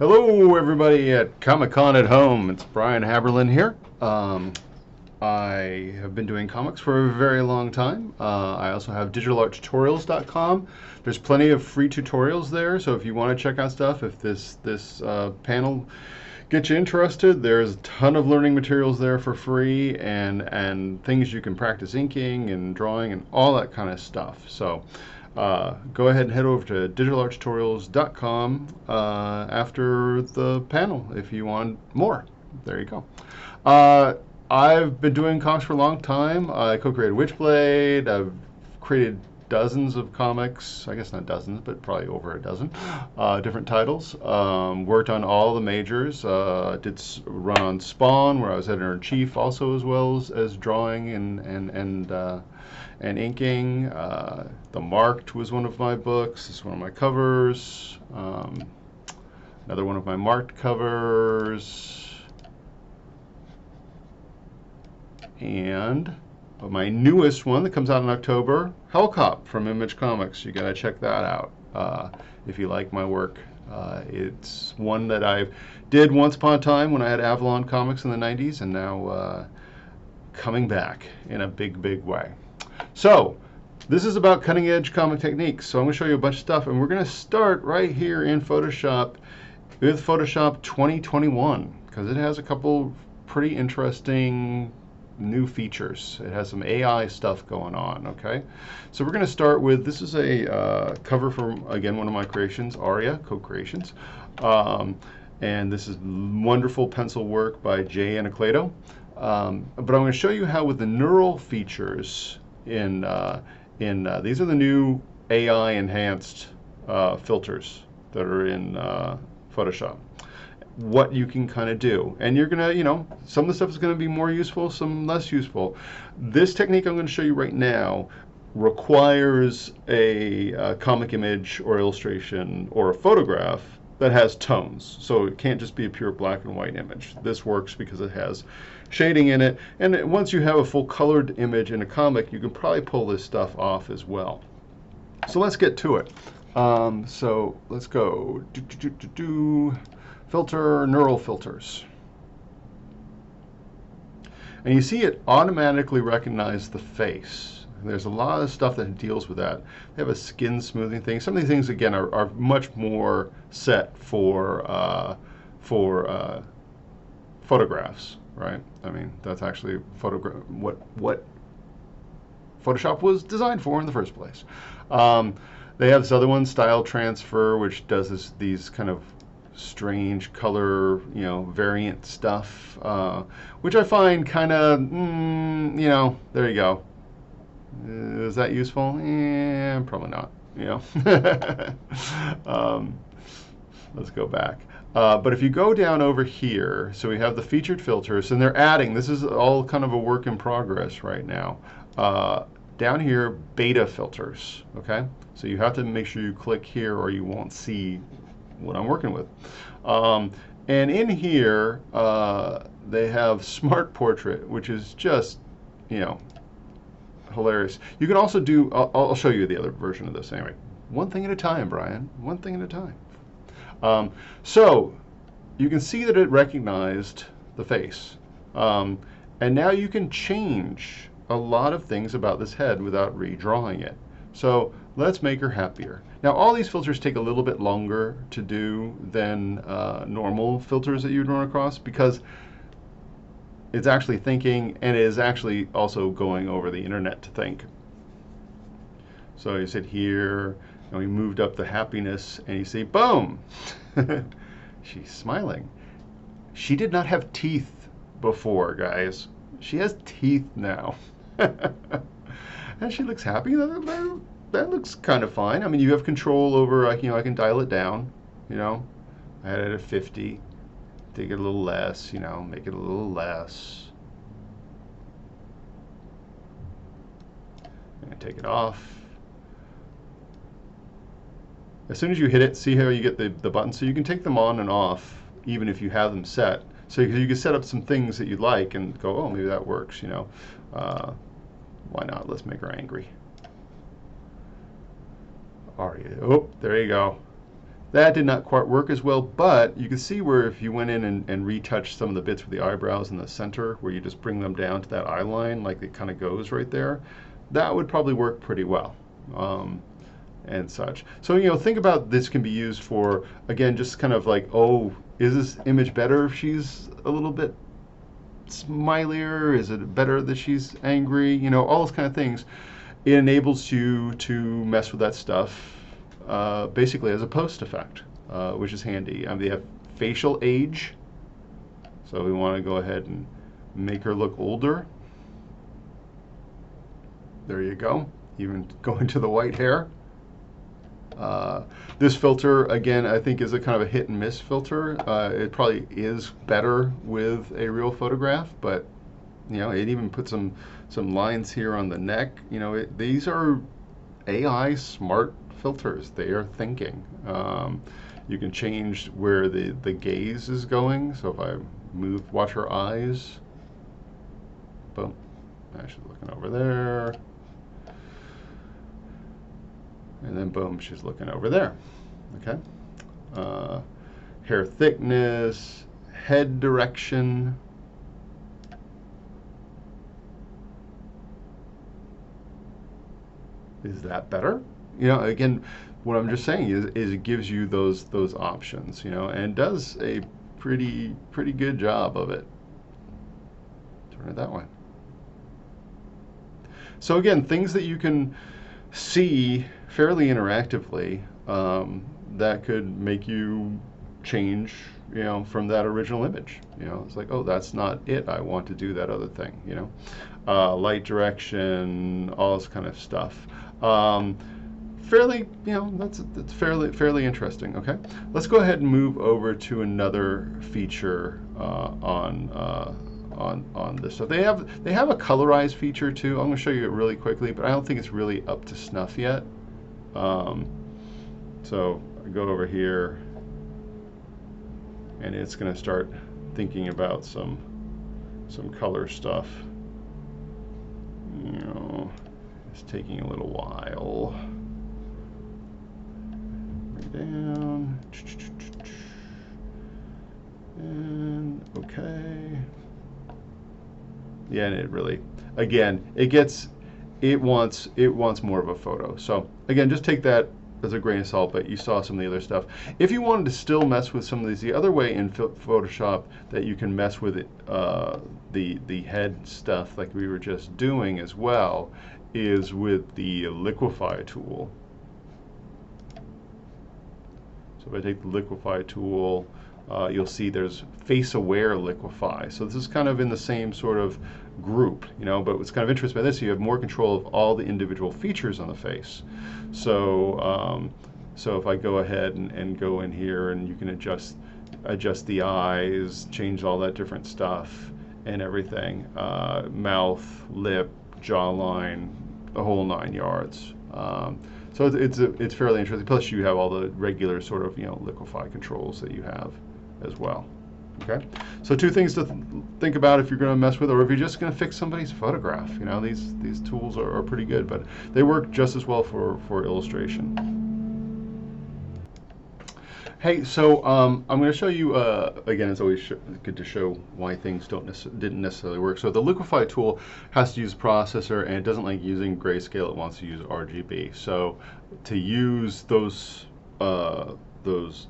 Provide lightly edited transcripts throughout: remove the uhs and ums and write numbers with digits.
Hello, everybody at Comic-Con at Home. It's Brian Haberlin here. I have been doing comics for a very long time. I also have digitalarttutorials.com. There's plenty of free tutorials there, so if you want to check out stuff, if this panel gets you interested, there's a ton of learning materials there for free and things you can practice inking and drawing and all that kind of stuff. So go ahead and head over to digitalarttutorials.com after the panel if you want more. There you go. I've been doing comics for a long time. I co-created Witchblade. I've created dozens of comics. I guess not dozens, but probably over a dozen different titles. Worked on all the majors. Did run on Spawn, where I was editor-in-chief also, as well as drawing and inking. The Marked was one of my books. This is one of my covers. Another one of my Marked covers. And my newest one that comes out in October, Hellcop from Image Comics. You gotta check that out if you like my work. It's one that I did once upon a time when I had Avalon Comics in the 90s, and now coming back in a big, big way. So this is about cutting edge comic techniques. So I'm going to show you a bunch of stuff, and we're going to start right here in Photoshop with Photoshop 2021 because it has a couple pretty interesting new features. It has some AI stuff going on, okay? So we're going to start with, this is a cover from, again, one of my creations, Aria, co-creations. And this is wonderful pencil work by Jay Anacleto. But I'm going to show you how with the neural features these are the new AI enhanced filters that are in Photoshop. What you can kind of do, and you're gonna, some of the stuff is going to be more useful, some less useful. This technique I'm going to show you right now requires a comic image or illustration or a photograph that has tones, so it can't just be a pure black and white image. This works because it has shading in it, and once you have a full colored image in a comic, you can probably pull this stuff off as well. So let's get to it. So let's go filter, neural filters. And you see it automatically recognize the face. There's a lot of stuff that deals with that. They have a skin smoothing thing. Some of these things, again, are much more set for photographs, right? I mean, that's actually what Photoshop was designed for in the first place. They have this other one, Style Transfer, which does these kind of strange color, variant stuff, which I find kind of, there you go. Is that useful? Probably not, let's go back. But if you go down over here, so we have the featured filters, and they're adding, this is all kind of a work in progress right now. Down here, beta filters, okay? So you have to make sure you click here or you won't see what I'm working with. And in here, they have Smart Portrait, which is just, hilarious. You can also do, I'll show you the other version of this anyway. One thing at a time, Brian, one thing at a time. So you can see that it recognized the face. And now you can change a lot of things about this head without redrawing it. So let's make her happier. Now all these filters take a little bit longer to do than normal filters that you'd run across because it's actually thinking and it is actually also going over the internet to think. So you sit here and we moved up the happiness and you see, boom, she's smiling. She did not have teeth before, guys. She has teeth now. And she looks happy. That looks kind of fine. I mean, you have control over, I can dial it down, I had it at 50, take it a little less, make it a little less. And take it off. As soon as you hit it, see how you get the buttons? So you can take them on and off, even if you have them set. So you can set up some things that you'd like and go, oh, maybe that works, why not? Let's make her angry. Aria. Oh, there you go. That did not quite work as well, but you can see where if you went in and retouched some of the bits with the eyebrows in the center, where you just bring them down to that eye line, like it kind of goes right there, that would probably work pretty well. And such. So, you know, think about this can be used for, again, just kind of like, oh, is this image better if she's a little bit smilier? Is it better that she's angry? You know, all those kind of things. It enables you to mess with that stuff basically as a post effect, which is handy. They have facial age, so we want to go ahead and make her look older. There you go. Even going to the white hair. This filter, again, I think is a kind of a hit and miss filter. It probably is better with a real photograph, but you know, it even put some lines here on the neck. You know, these are AI smart filters. They are thinking. You can change where the gaze is going. So if I watch her eyes, boom, she's looking over there. And then boom, she's looking over there. Okay. Hair thickness, head direction. Is that better? You know, again, what I'm just saying is it gives you those options, you know, and does a pretty good job of it. Turn it that way. So again, things that you can see fairly interactively that could make you change, you know, from that original image. You know, it's like, oh, that's not it. I want to do that other thing. You know, light direction, all this kind of stuff. Fairly, you know, that's fairly interesting. Okay, let's go ahead and move over to another feature on this stuff. They have a colorize feature too. I'm going to show you it really quickly, but I don't think it's really up to snuff yet. So I go over here, and it's going to start thinking about some color stuff. You know, it's taking a little while. Bring it down. And okay. Yeah, and it really, again, it wants more of a photo. So again, just take that as a grain of salt, but you saw some of the other stuff. If you wanted to still mess with some of these, the other way in Photoshop that you can mess with it, the head stuff like we were just doing as well, is with the Liquify tool. So if I take the Liquify tool, you'll see there's face-aware Liquify. So this is kind of in the same sort of group, you know, but what's kind of interesting about this, you have more control of all the individual features on the face. So so if I go ahead and go in here, and you can adjust the eyes, change all that different stuff and everything, mouth, lip, jawline, the whole 9 yards. So it's fairly interesting. Plus you have all the regular sort of, you know, Liquify controls that you have as well. Okay, so two things to think about if you're going to mess with, or if you're just going to fix somebody's photograph. You know, these tools are pretty good, but they work just as well for illustration. Hey, so I'm going to show you again. It's always good to show why things didn't necessarily work. So the Liquify tool has to use a processor, and it doesn't like using grayscale. It wants to use RGB. So to use those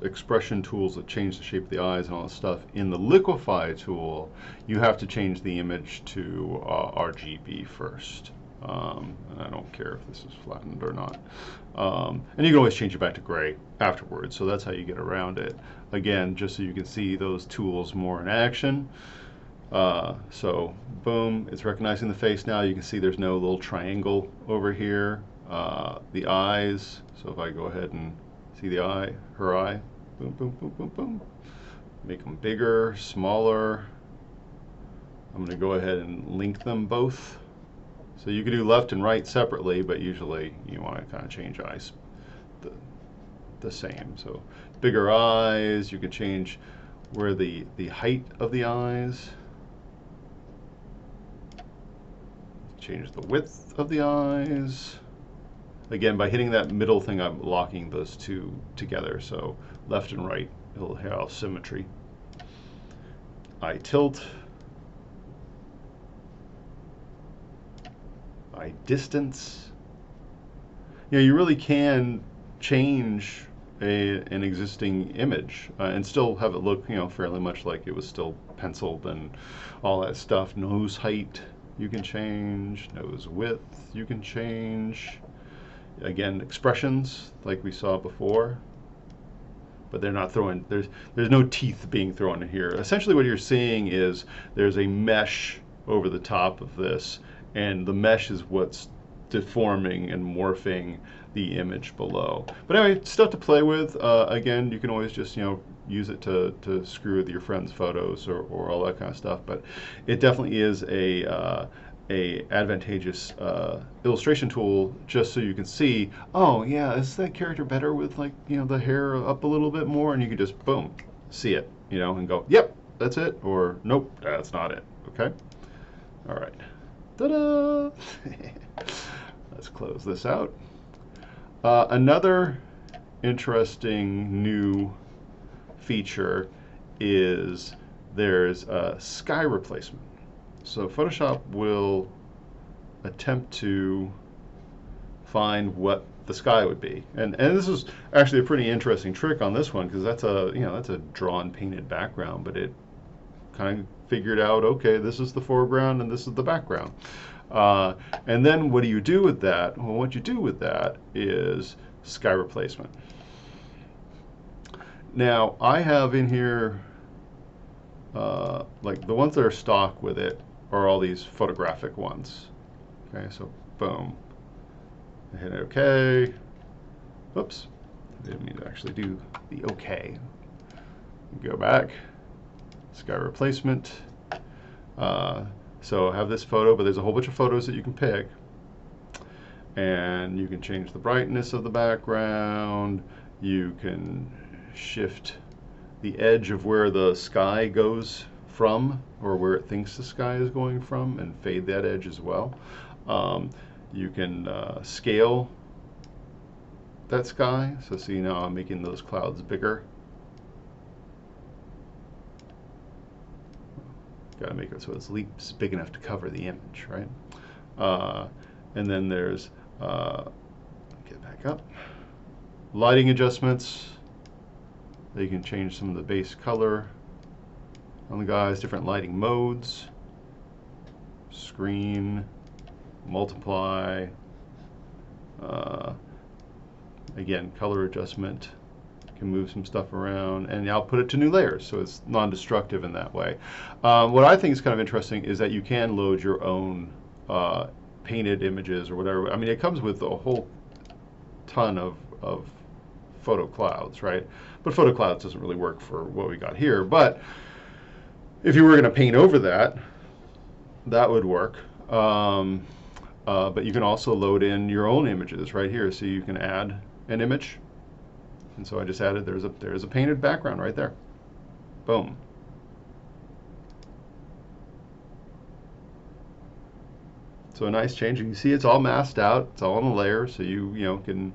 expression tools that change the shape of the eyes and all that stuff in the Liquify tool, you have to change the image to RGB first. And I don't care if this is flattened or not. And you can always change it back to gray afterwards, so that's how you get around it. Again, just so you can see those tools more in action. So boom, it's recognizing the face now. You can see there's no little triangle over here. The eyes, so if I go ahead and see the eye, her eye, boom, boom, boom, boom, boom. Make them bigger, smaller. I'm going to go ahead and link them both. So you can do left and right separately, but usually you want to kind of change eyes the same. So bigger eyes, you can change where the height of the eyes. Change the width of the eyes. again, by hitting that middle thing, I'm locking those two together. So left and right, it'll have symmetry. I tilt. I distance. You know, you really can change an existing image and still have it look, you know, fairly much like it was still penciled and all that stuff. Nose height you can change, nose width you can change. Again, expressions like we saw before, but they're not throwing, there's no teeth being thrown in here. Essentially what you're seeing is there's a mesh over the top of this, and the mesh is what's deforming and morphing the image below. But anyway, stuff to play with. Again, you can always just, you know, use it to screw with your friends' photos or all that kind of stuff. But it definitely is a advantageous illustration tool, just so you can see, oh yeah, is that character better with, like, you know, the hair up a little bit more, and you can just boom, see it, you know, and go, yep, that's it, or nope, that's not it. Okay, all right, ta-da. Let's close this out. Another interesting new feature is there's a sky replacement. So Photoshop will attempt to find what the sky would be, and this is actually a pretty interesting trick on this one, because that's a, you know, that's a drawn painted background, but it kind of figured out, okay, this is the foreground and this is the background. And then what do you do with that? Well, what you do with that is sky replacement. Now, I have in here, like the ones that are stock with it are all these photographic ones. Okay, so boom. I hit OK. Oops, I didn't mean to actually do the OK. Go back, sky replacement. So I have this photo, but there's a whole bunch of photos that you can pick. And you can change the brightness of the background. You can shift the edge of where the sky goes from, or where it thinks the sky is going from, and fade that edge as well. You can scale that sky. So see, now I'm making those clouds bigger. Got to make it so it's big enough to cover the image, right? And then there's, get back up, lighting adjustments. You can change some of the base color on the guys, different lighting modes, screen, multiply, again, color adjustment. Can move some stuff around, and I'll put it to new layers, so it's non-destructive in that way. What I think is kind of interesting is that you can load your own painted images or whatever. I mean, it comes with a whole ton of photo clouds, right? But photo clouds doesn't really work for what we got here. But if you were going to paint over that, that would work. But you can also load in your own images right here. So you can add an image. And so I just added, there's a painted background right there. Boom. So a nice change. You can see it's all masked out. It's all on a layer, so you know, can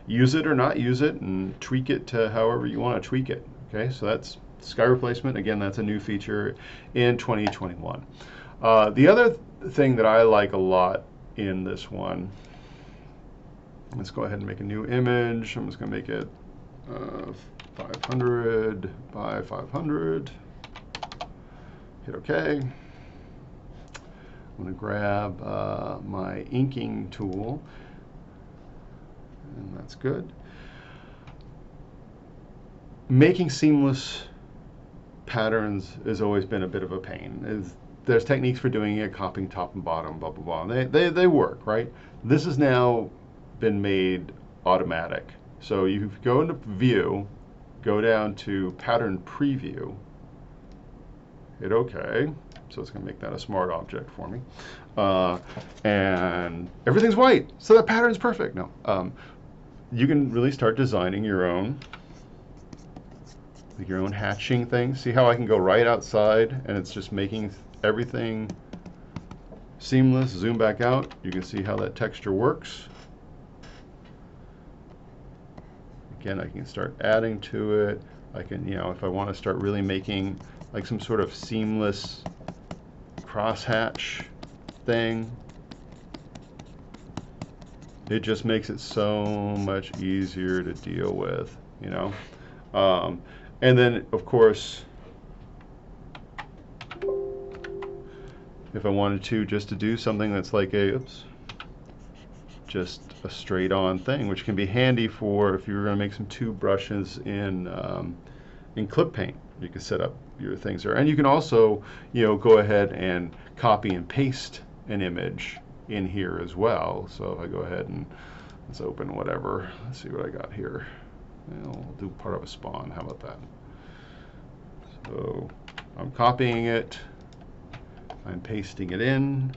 use it or not use it and tweak it to however you want to tweak it. Okay, so that's sky replacement. Again, that's a new feature in 2021. The other thing that I like a lot in this one, let's go ahead and make a new image. I'm just going to make it 500 by 500. Hit OK. I'm going to grab my inking tool, and that's good. Making seamless patterns has always been a bit of a pain. There's techniques for doing it, copying top and bottom, blah, blah, blah. And they work, right? This has now been made automatic. So you go into View, go down to Pattern Preview, hit OK. So it's going to make that a smart object for me. And everything's white, so that pattern's perfect. No, you can really start designing your own hatching thing. See how I can go right outside and it's just making everything seamless. Zoom back out. You can see how that texture works. Again, I can start adding to it. I can, if I want to start really making like some sort of seamless crosshatch thing, it just makes it so much easier to deal with, and then, of course, if I wanted to do something that's like just a straight on thing, which can be handy for if you were going to make some tube brushes in clip paint. You can set up your things there, and you can also go ahead and copy and paste an image in here as well. So if I go ahead and let's open whatever, let's see what I got here. I'll do part of a spawn. How about that? So I'm copying it, I'm pasting it in.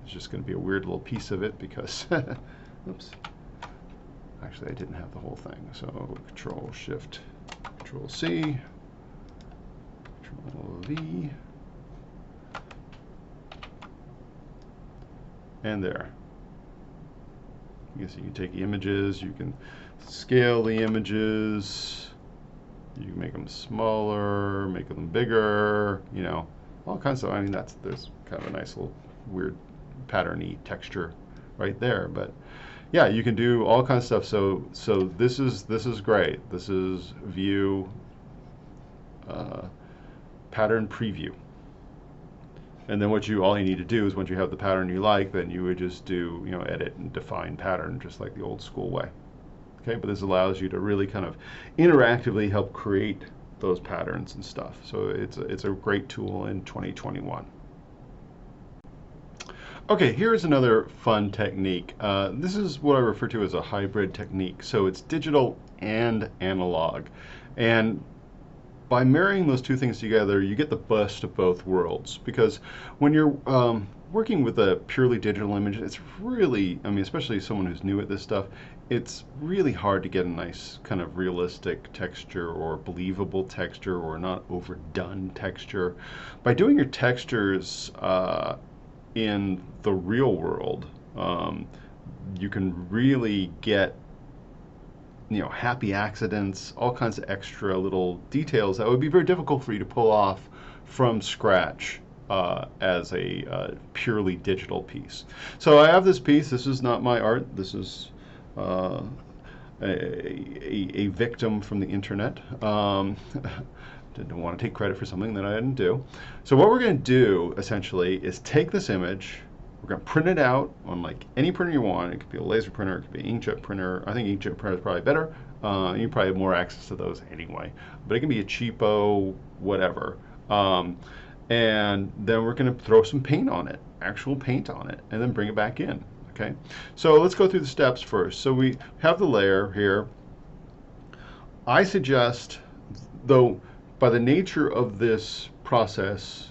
It's just going to be a weird little piece of it because, oops, actually I didn't have the whole thing. So Control Shift, Control C, Control V, and there. You can take the images, you can scale the images, you can make them smaller, make them bigger, all kinds of, there's kind of a nice little weird patterny texture right there. But yeah, you can do all kinds of stuff. So this is great. This is View, Pattern Preview. And then all you need to do is once you have the pattern you like, then you would just do, edit and define pattern just like the old school way. Okay, but this allows you to really kind of interactively help create those patterns and stuff. So it's a great tool in 2021. Okay, here's another fun technique. This is what I refer to as a hybrid technique. So it's digital and analog. And by marrying those two things together, you get the best of both worlds. Because when you're working with a purely digital image, it's really, especially someone who's new at this stuff, it's really hard to get a nice kind of realistic texture or believable texture or not overdone texture. By doing your textures in the real world, you can really get happy accidents, all kinds of extra little details that would be very difficult for you to pull off from scratch as a purely digital piece. So I have this piece. This is not my art. This is a victim from the internet. Didn't want to take credit for something that I didn't do. So what we're going to do essentially is take this image. We're going to print it out on like any printer you want. It could be a laser printer, it could be an inkjet printer. I think inkjet printer is probably better. You probably have more access to those anyway. But it can be a cheapo, whatever. And then we're going to throw some paint on it, actual paint on it, and then bring it back in. Okay. So let's go through the steps first. So we have the layer here. I suggest, though, by the nature of this process,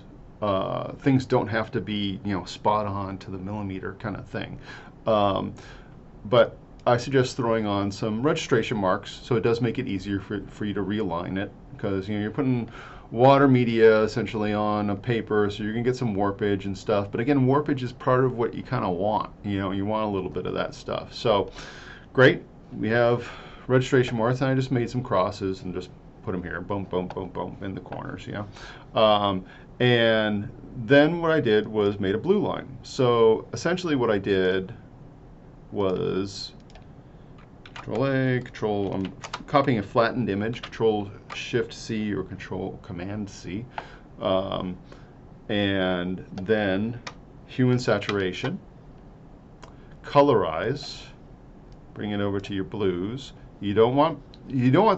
things don't have to be spot on to the millimeter kind of thing. But I suggest throwing on some registration marks, so it does make it easier for you to realign it, because you're putting water media essentially on a paper, so you can get some warpage and stuff. But again, warpage is part of what you kind of want. You want a little bit of that stuff. So great, we have registration marks, and I just made some crosses and just put them here, boom, boom, boom, boom, in the corners, and then what I did was made a blue line. So essentially what I did was Control A, I'm copying a flattened image, Control Shift C or Command C, and then hue and saturation, colorize, bring it over to your blues. You don't want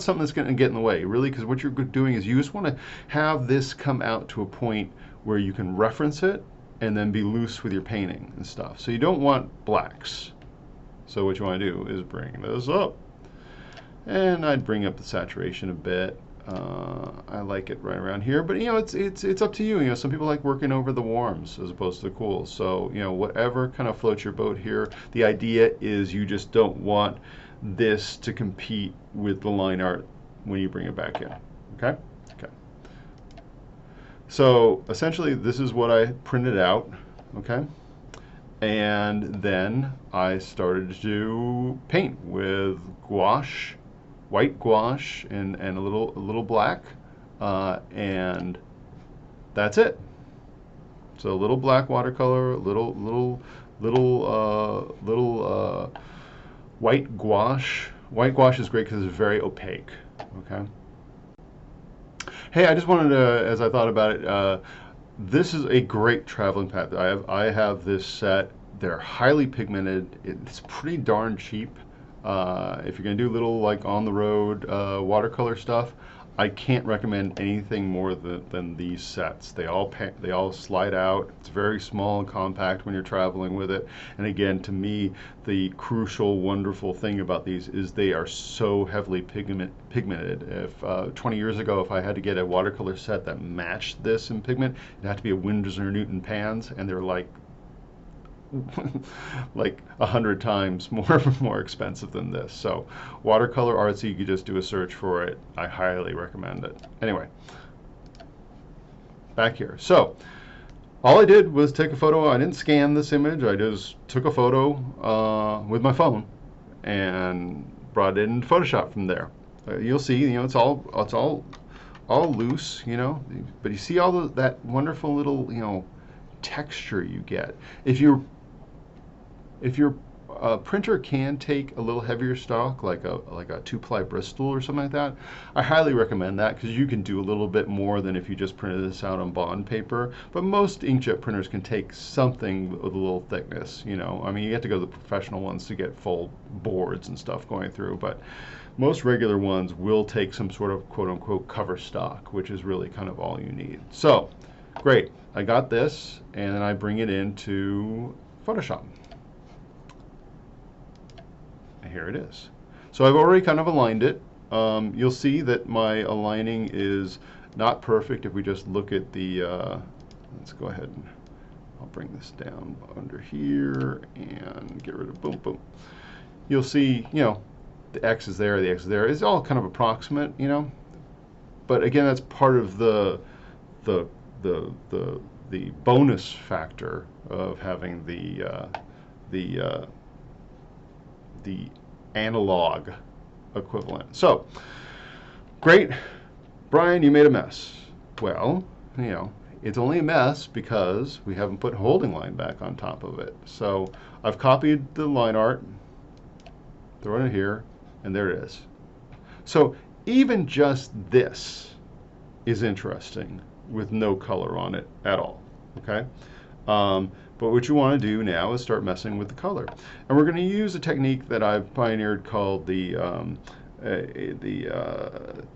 something that's going to get in the way, really, because what you're doing is you just want to have this come out to a point where you can reference it and then be loose with your painting and stuff. So you don't want blacks. So what you want to do is bring this up. And I'd bring up the saturation a bit. I like it right around here, but it's up to you. Some people like working over the warms as opposed to the cools. So whatever kind of floats your boat here. The idea is you just don't want this to compete with the line art when you bring it back in. Okay? Okay. So essentially this is what I printed out, okay? And then I started to paint with gouache white gouache and a little black, and that's it. So a little black watercolor, little white gouache. White gouache is great because it's very opaque. Okay. Hey, I just wanted to, as I thought about it, this is a great traveling pad. I have this set. They're highly pigmented. It's pretty darn cheap. If you're gonna do little like on the road watercolor stuff, I can't recommend anything more than these sets. They all slide out. It's very small and compact when you're traveling with it. And again, to me, the crucial, wonderful thing about these is they are so heavily pigmented. If 20 years ago, if I had to get a watercolor set that matched this in pigment, it had to be a Winsor Newton pans, and they're like 100 times more expensive than this. So watercolor artsy, you could just do a search for it. I highly recommend it. Anyway, back here. So all I did was take a photo. I didn't scan this image. I just took a photo with my phone and brought it into Photoshop from there. You'll see, it's all loose, but you see all that wonderful little, texture you get. If your printer can take a little heavier stock, like a 2-ply Bristol or something like that, I highly recommend that because you can do a little bit more than if you just printed this out on bond paper. But most inkjet printers can take something with a little thickness. I mean, you have to go to the professional ones to get full boards and stuff going through, but most regular ones will take some sort of quote-unquote cover stock, which is really kind of all you need. So great, I got this, and then I bring it into Photoshop. And here it is. So I've already kind of aligned it. You'll see that my aligning is not perfect if we just look at the, let's go ahead and I'll bring this down under here and get rid of boom, boom. You'll see, the X is there, the X is there. It's all kind of approximate, but again, that's part of the bonus factor of having the analog equivalent. So, great, Brian, you made a mess. Well, it's only a mess because we haven't put holding line back on top of it. So I've copied the line art, thrown it here, and there it is. So even just this is interesting with no color on it at all, okay? But what you want to do now is start messing with the color. And we're going to use a technique that I've pioneered called the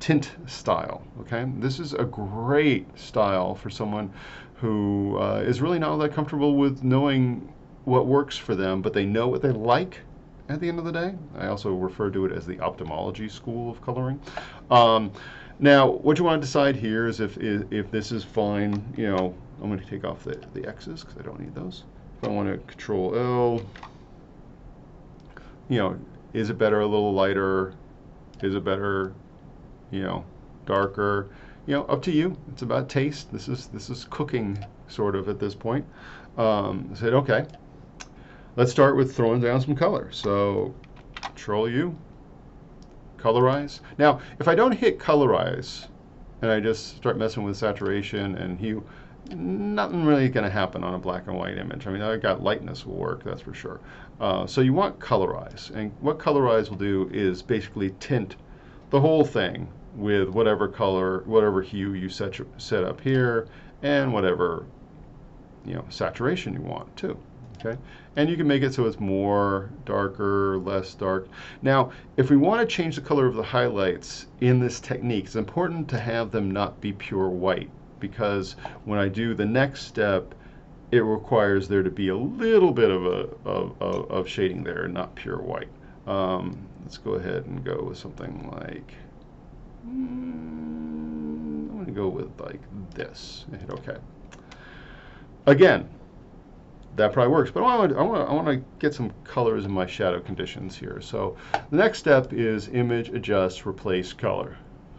Tint Style, okay? This is a great style for someone who is really not that comfortable with knowing what works for them, but they know what they like at the end of the day. I also refer to it as the ophthalmology school of coloring. Now, what you want to decide here is if this is fine, I'm going to take off the X's because I don't need those. If I want to Control L, is it better a little lighter? Is it better, darker? Up to you. It's about taste. This is cooking sort of at this point. I said, okay, let's start with throwing down some color. So Control U, colorize. Now, if I don't hit colorize and I just start messing with saturation and hue, nothing really going to happen on a black and white image. I mean, I got lightness will work, that's for sure. So you want colorize, and what colorize will do is basically tint the whole thing with whatever color, whatever hue you set up here, and whatever saturation you want too. Okay, and you can make it so it's more darker, less dark. Now, if we want to change the color of the highlights in this technique, it's important to have them not be pure white, because when I do the next step, it requires there to be a little bit of shading there, not pure white. Let's go ahead and go with something like, I'm going to go with like this. And hit OK. Again, that probably works, but I want to get some colors in my shadow conditions here. So the next step is Image, Adjust, Replace Color.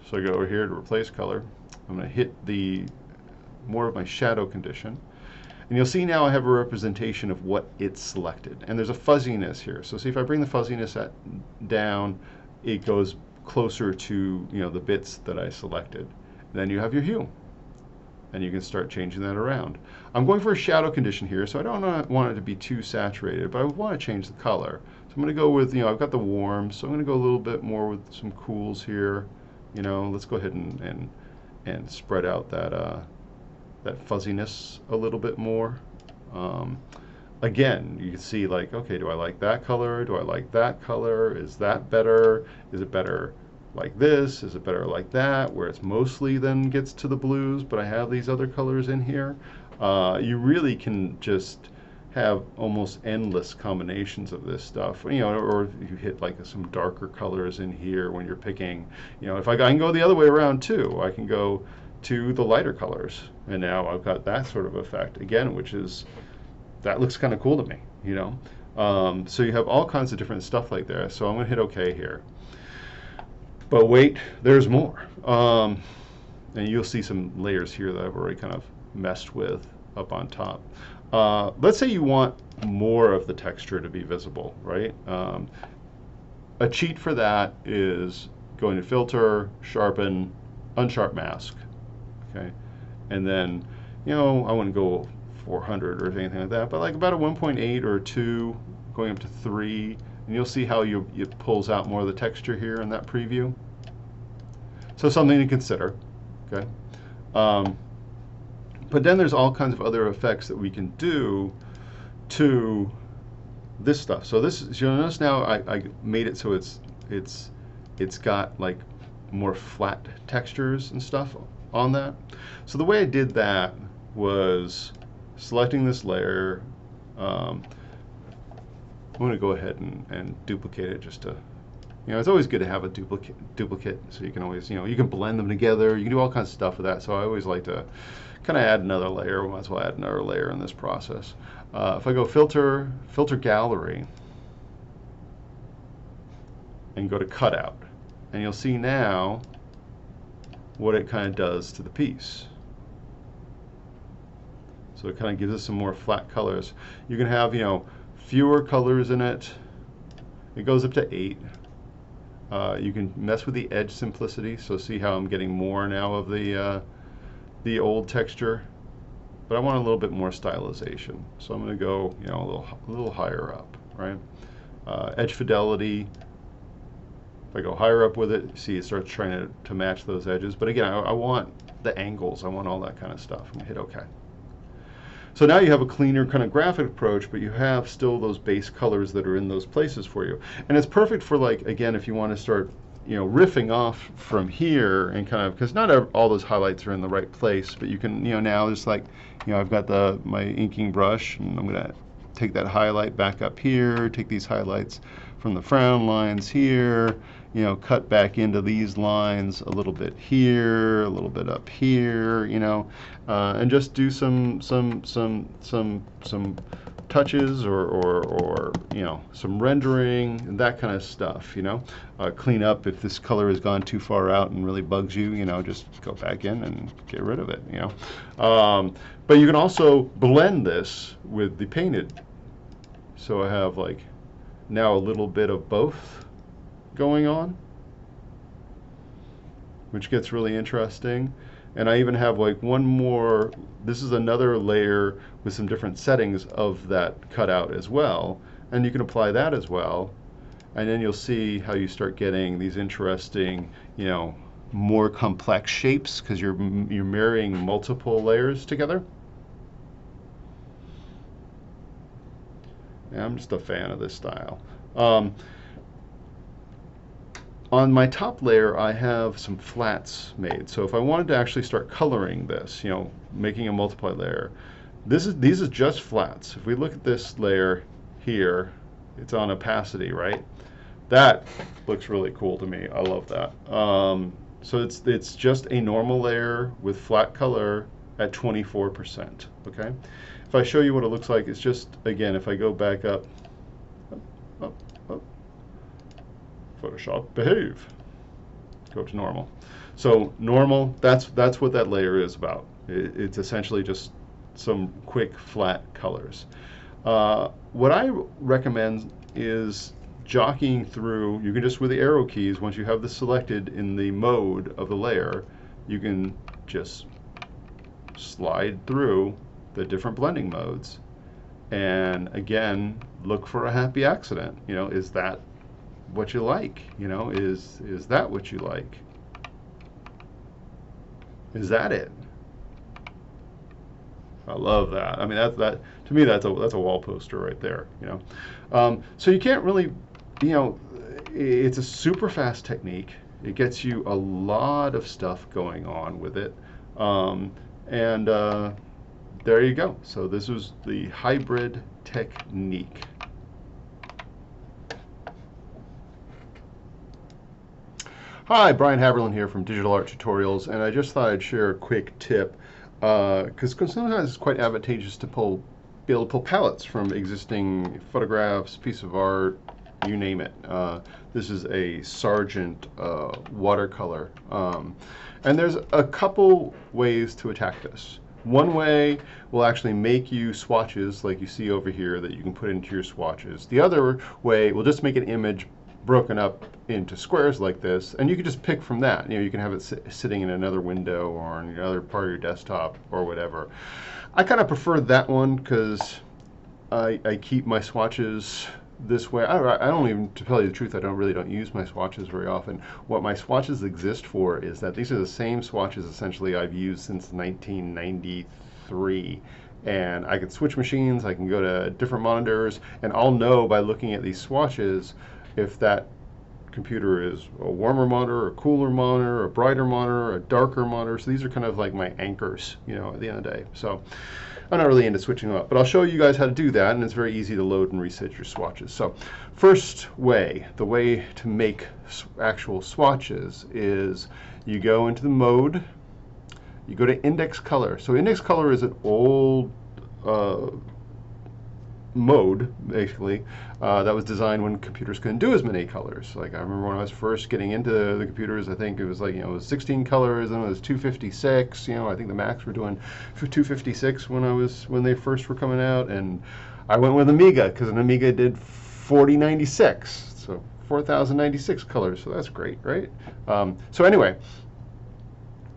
So I go over here to Replace Color. I'm going to hit more of my shadow condition. And you'll see now I have a representation of what it's selected. And there's a fuzziness here. So see, if I bring the fuzziness down, it goes closer to, you know, the bits that I selected. And then you have your hue, and you can start changing that around. I'm going for a shadow condition here, so I don't want it to be too saturated, but I want to change the color. So I'm going to go with, you know, I've got the warms, so I'm going to go a little bit more with some cools here. You know, let's go ahead and spread out that that fuzziness a little bit more. Again, you can see like, okay, do I like that color? Do I like that color? Is that better? Is it better like this? Is it better like that? Where it's mostly then gets to the blues, but I have these other colors in here. You really can just have almost endless combinations of this stuff, you know, or if you hit like some darker colors in here when you're picking, you know, if I can go the other way around too. I can go to the lighter colors, and now I've got that sort of effect again, which is, that looks kind of cool to me, you know. So you have all kinds of different stuff like that. So I'm going to hit OK here. But wait, there's more. And you'll see some layers here that I've already kind of messed with up on top. Let's say you want more of the texture to be visible, right? A cheat for that is going to Filter, Sharpen, Unsharp Mask. Okay, and then, you know, I wouldn't go 400 or anything like that, but like about a 1.8 or 2, going up to 3, and you'll see how it pulls out more of the texture here in that preview. So something to consider. Okay, but then there's all kinds of other effects that we can do to this stuff. So this, you'll notice now I made it so it's got like more flat textures and stuff on that. So the way I did that was selecting this layer. I'm going to go ahead and duplicate it just to, you know, it's always good to have a duplicate so you can always, you know, you can blend them together. You can do all kinds of stuff with that. So I always like to kind of add another layer. We might as well add another layer in this process. If I go Filter Gallery, and go to Cutout, and you'll see now what it kind of does to the piece. So it kind of gives us some more flat colors. You can have, you know, fewer colors in it. It goes up to 8. You can mess with the edge simplicity, so see how I'm getting more now of the old texture. But I want a little bit more stylization, so I'm going to go, you know, a little higher up, right? Edge fidelity. If I go higher up with it, you see it starts trying to match those edges. But again, I want the angles. I want all that kind of stuff. I'm going to hit OK. So now you have a cleaner kind of graphic approach, but you have still those base colors that are in those places for you. And it's perfect for, like, again, if you want to start, you know, riffing off from here and kind of, because not all those highlights are in the right place, but you can, you know, now just like, you know, I've got my inking brush, and I'm going to take that highlight back up here, take these highlights from the frown lines here, you know, cut back into these lines a little bit here, a little bit up here, you know, and just do some touches or you know, some rendering and that kind of stuff, you know. Clean up if this color has gone too far out and really bugs you, you know, just go back in and get rid of it, you know. But you can also blend this with the painted. So I have like now a little bit of both going on, which gets really interesting. And I even have like one more, this is another layer with some different settings of that cutout as well, and you can apply that as well, and then you'll see how you start getting these interesting, you know, more complex shapes because you're marrying multiple layers together. Yeah, I'm just a fan of this style. On my top layer, I have some flats made. So if I wanted to actually start coloring this, you know, making a multiply layer, these are just flats. If we look at this layer here, it's on opacity, right? That looks really cool to me. I love that. So it's just a normal layer with flat color at 24%. Okay. If I show you what it looks like, it's just, again, if I go back up. Photoshop, behave. Go to normal. So normal, that's what that layer is about. It's essentially just some quick flat colors. What I recommend is jockeying through, you can just, with the arrow keys, once you have this selected in the mode of the layer, you can just slide through the different blending modes. And again, look for a happy accident. You know, is that what you like? You know, is that what you like? Is that it? I love that. I mean, that to me, that's a wall poster right there. You know, so you can't really, you know, it's a super fast technique. It gets you a lot of stuff going on with it, and there you go. So this was the hybrid technique. Hi, Brian Haberlin here from Digital Art Tutorials, and I just thought I'd share a quick tip, because sometimes it's quite advantageous to be able to pull palettes from existing photographs, piece of art, you name it. This is a Sargent watercolor, and there's a couple ways to attack this. One way will actually make you swatches like you see over here that you can put into your swatches. The other way will just make an image broken up into squares like this, and you can just pick from that. You know, you can have it sitting in another window or on another part of your desktop or whatever. I kind of prefer that one because I keep my swatches this way. I don't even, to tell you the truth, I really don't use my swatches very often. What my swatches exist for is that these are the same swatches essentially I've used since 1993. And I can switch machines, I can go to different monitors, and I'll know by looking at these swatches if that computer is a warmer monitor, a cooler monitor, a brighter monitor, a darker monitor. So these are kind of like my anchors, you know, at the end of the day. So I'm not really into switching them up, but I'll show you guys how to do that, and it's very easy to load and reset your swatches. So first way, the way to make actual swatches is you go into the mode, you go to index color. So index color is an old mode, basically, that was designed when computers couldn't do as many colors. Like I remember when I was first getting into the computers, I think it was like, you know, it was 16 colors, and it was 256. You know, I think the Macs were doing 256 when they first were coming out, and I went with Amiga because an Amiga did 4096, so 4096 colors. So that's great, right? So anyway,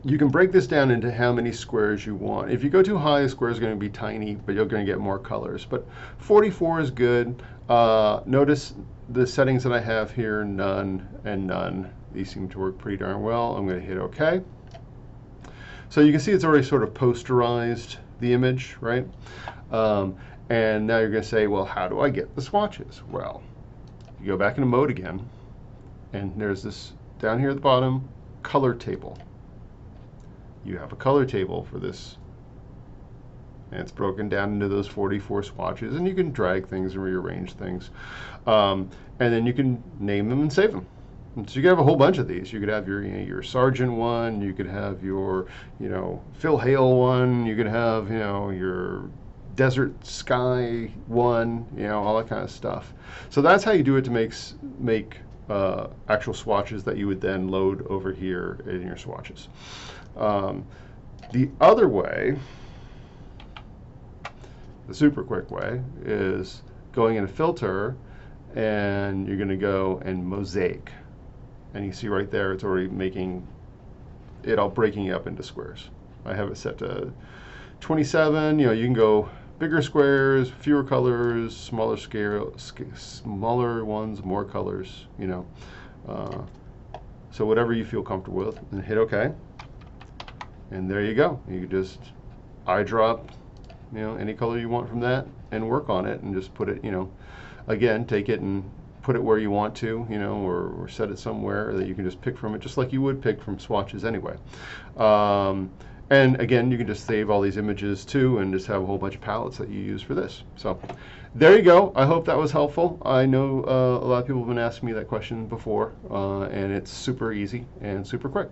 you can break this down into how many squares you want. If you go too high, the square is going to be tiny, but you're going to get more colors. But 44 is good. Notice the settings that I have here, none and none. These seem to work pretty darn well. I'm going to hit OK. So you can see it's already sort of posterized the image, right? And now you're going to say, well, how do I get the swatches? Well, you go back into mode again, and there's this down here at the bottom, color table. You have a color table for this, and it's broken down into those 44 swatches, and you can drag things and rearrange things, and then you can name them and save them. And so you could have a whole bunch of these. You could have your, you know, your Sargent one, you could have your, you know, Phil Hale one, you could have, you know, your Desert Sky one, you know, all that kind of stuff. So that's how you do it to make actual swatches that you would then load over here in your swatches. The other way, the super quick way, is going in a filter, and you're going to go and mosaic. And you see right there, it's already making it all, breaking it up into squares. I have it set to 27. You know, you can go bigger squares, fewer colors, smaller scale, smaller ones, more colors. You know, so whatever you feel comfortable with, and hit OK. And there you go. You just eyedrop, you know, any color you want from that and work on it, and just put it, you know, again, take it and put it where you want to, you know, or set it somewhere that you can just pick from it, just like you would pick from swatches anyway. And again, you can just save all these images too, and just have a whole bunch of palettes that you use for this. So there you go. I hope that was helpful. I know a lot of people have been asking me that question before, and it's super easy and super quick.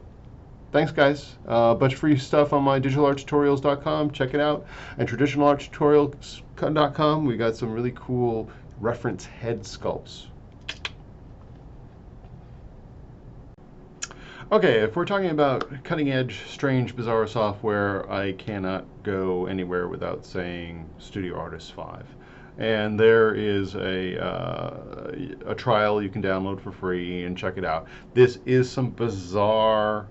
Thanks, guys. A bunch of free stuff on my digitalarttutorials.com. Check it out. And traditionalarttutorials.com. We got some really cool reference head sculpts. Okay, if we're talking about cutting-edge, strange, bizarre software, I cannot go anywhere without saying Studio Artist 5. and there is a trial you can download for free and check it out. This is some bizarre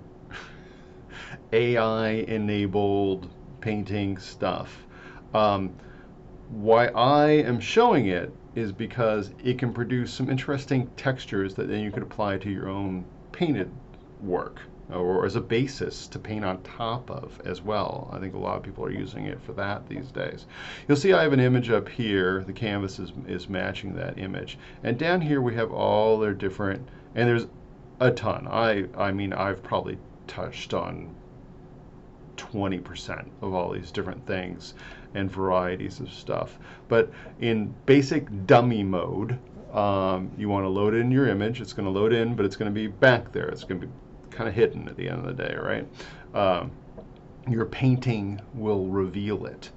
AI-enabled painting stuff. Why I am showing it is because it can produce some interesting textures that then you could apply to your own painted work, or as a basis to paint on top of as well. I think a lot of people are using it for that these days. You'll see I have an image up here. The canvas is matching that image. And down here we have all their different, and there's a ton. I mean, I've probably touched on 20% of all these different things and varieties of stuff. But in basic dummy mode, you want to load in your image. It's going to load in, but it's going to be back there. It's going to be kind of hidden at the end of the day, right? Your painting will reveal it.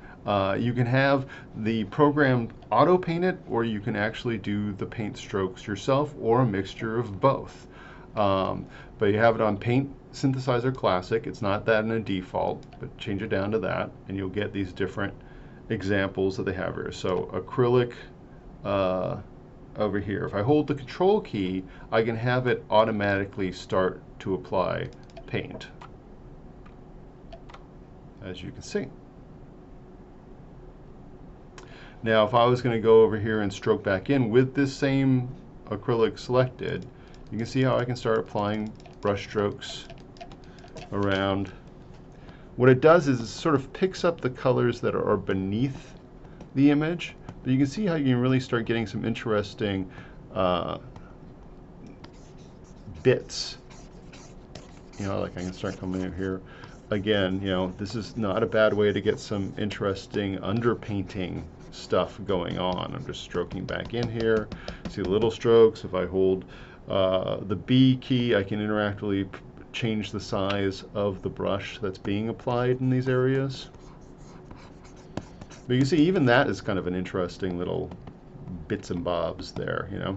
You can have the program auto paint it, or you can actually do the paint strokes yourself, or a mixture of both. But you have it on Paint Synthesizer Classic. It's not that in a default, but change it down to that, and you'll get these different examples that they have here. So acrylic over here. If I hold the control key, I can have it automatically start to apply paint, as you can see. Now, if I was going to go over here and stroke back in with this same acrylic selected, you can see how I can start applying brush strokes around. What it does is it sort of picks up the colors that are beneath the image, but you can see how you can really start getting some interesting bits. You know, like I can start coming in here. Again, you know, this is not a bad way to get some interesting underpainting stuff going on. I'm just stroking back in here. See the little strokes. If I hold the B key, I can interactively change the size of the brush that's being applied in these areas. But you can see even that is kind of an interesting little bits and bobs there, you know.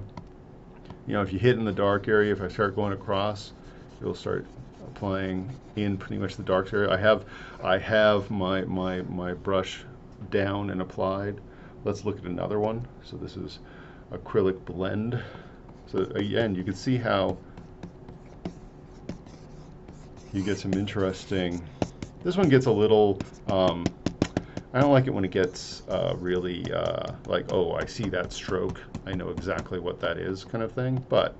You know, if you hit in the dark area, if I start going across, you'll start applying in pretty much the dark area. I have my brush down and applied. Let's look at another one. So this is acrylic blend. So again, you can see how you get some interesting. This one gets a little. I don't like it when it gets really like, oh, I see that stroke, I know exactly what that is, kind of thing. But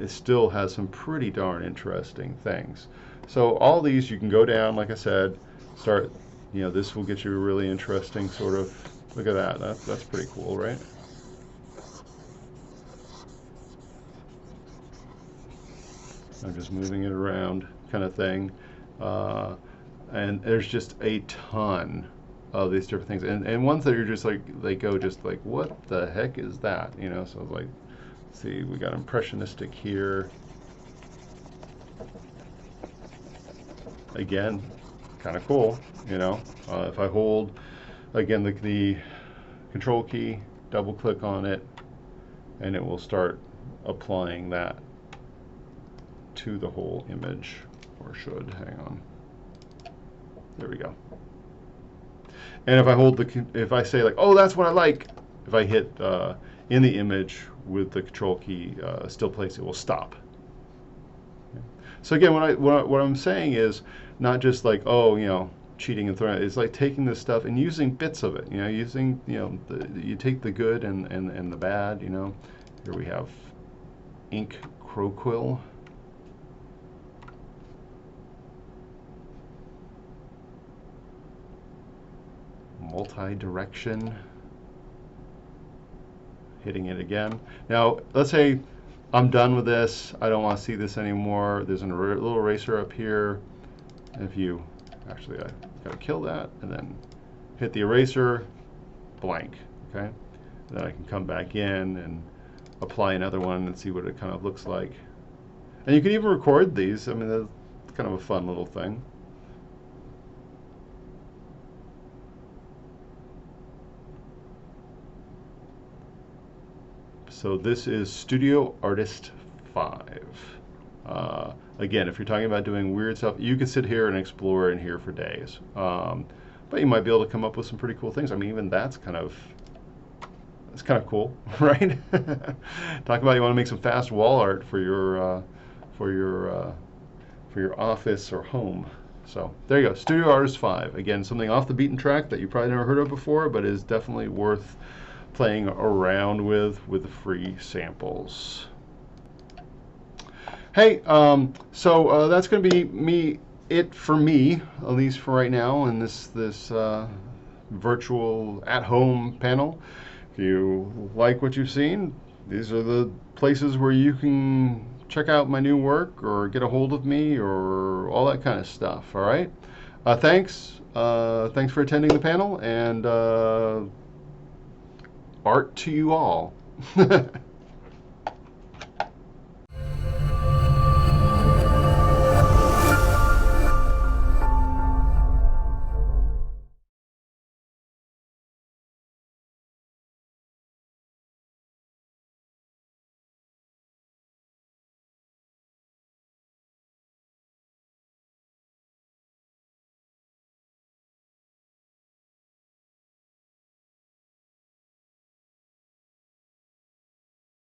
it still has some pretty darn interesting things. So all these you can go down, like I said, start. You know, this will get you a really interesting sort of. Look at that. That's pretty cool, right? I'm just moving it around, kind of thing. And there's just a ton of these different things, and ones that are just like, they go just like, what the heck is that? You know, so like, see, we got impressionistic here. Again, kind of cool, you know. If I hold, again, the control key, double click on it, and it will start applying that to the whole image, or should, hang on. There we go. And if I hold if I say like, oh, that's what I like, if I hit in the image with the control key, still place, it will stop. Okay. So again, what I'm saying is not just like, oh, you know, cheating and throwing it. It's like taking this stuff and using bits of it. You know, using, you know, you take the good and the bad. You know, here we have ink croquill. Multi-direction, hitting it again. Now, let's say I'm done with this. I don't want to see this anymore. There's a little eraser up here. If you, actually, I gotta kill that and then hit the eraser, blank, okay? Then I can come back in and apply another one and see what it kind of looks like. And you can even record these. I mean, that's kind of a fun little thing. So this is Studio Artist 5. Again, if you're talking about doing weird stuff, you can sit here and explore in here for days. But you might be able to come up with some pretty cool things. I mean, even that's kind of It's kind of cool, right? Talk about you want to make some fast wall art for your office or home. So there you go, Studio Artist 5. Again, something off the beaten track that you probably never heard of before, but is definitely worth playing around with the free samples. Hey, so that's going to be it for me, at least for right now, in this virtual at-home panel. If you like what you've seen, these are the places where you can check out my new work or get a hold of me or all that kind of stuff. All right. Thanks. Thanks for attending the panel, and art to you all.